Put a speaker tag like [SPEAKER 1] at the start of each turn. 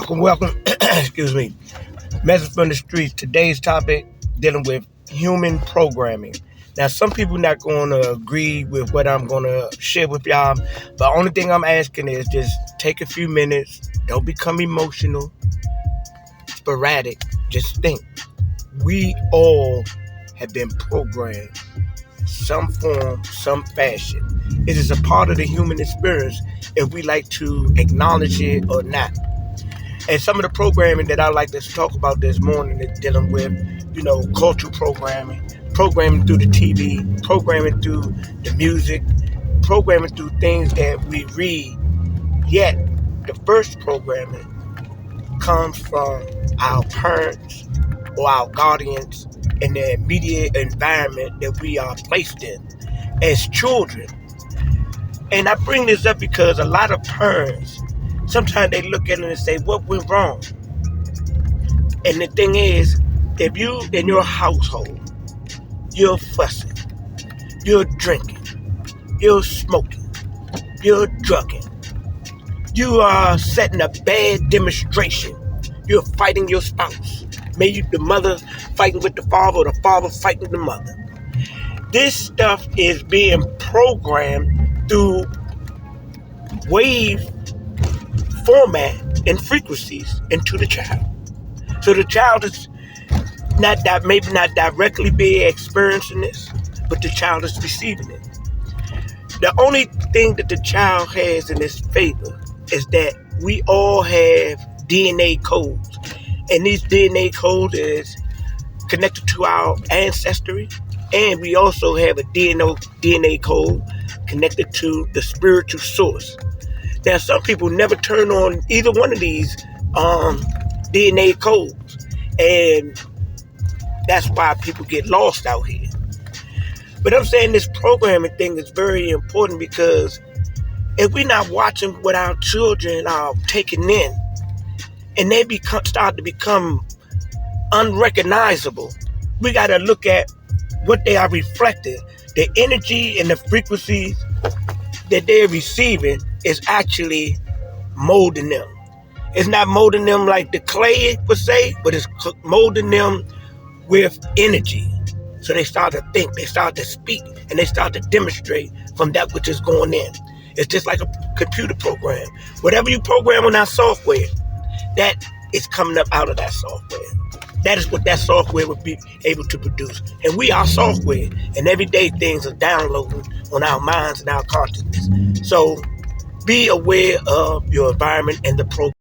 [SPEAKER 1] Welcome. Excuse me. Message from the streets. Today's topic dealing with human programming. Now, some people not going to agree with what I'm going to share with y'all. But the only thing I'm asking is just take a few minutes. Don't become emotional, sporadic. Just think. We all have been programmed, some form, some fashion. It is a part of the human experience if we like to acknowledge it or not. And some of the programming that I like to talk about this morning is dealing with, cultural programming through the TV, programming through the music, programming through things that we read. Yet, the first programming comes from our parents or our guardians in the immediate environment that we are placed in as children. And I bring this up because a lot of parents, sometimes they look at it and say, what went wrong? And the thing is, if you in your household, you're fussing, you're drinking, you're smoking, you're drugging, you are setting a bad demonstration, you're fighting your spouse, maybe the mother fighting with the father or the father fighting the mother. This stuff is being programmed through wave format and frequencies into the child. So the child is maybe not directly be experiencing this, but the child is receiving it. The only thing that the child has in his favor is that we all have DNA codes. And these DNA codes is connected to our ancestry. And we also have a DNA code connected to the spiritual source. Now, some people never turn on either one of these DNA codes. And that's why people get lost out here. But I'm saying this programming thing is very important because if we're not watching what our children are taking in, and they start to become unrecognizable, we got to look at what they are reflecting. The energy and the frequencies that they're receiving is actually molding them. It's not molding them like the clay would say, but it's molding them with energy. So they start to think, they start to speak, and they start to demonstrate from that which is going in. It's just like a computer program. Whatever you program on that software, that is coming up out of that software. That is what that software would be able to produce. And we are software, and everyday things are downloading on our minds and our consciousness. So be aware of your environment and the program.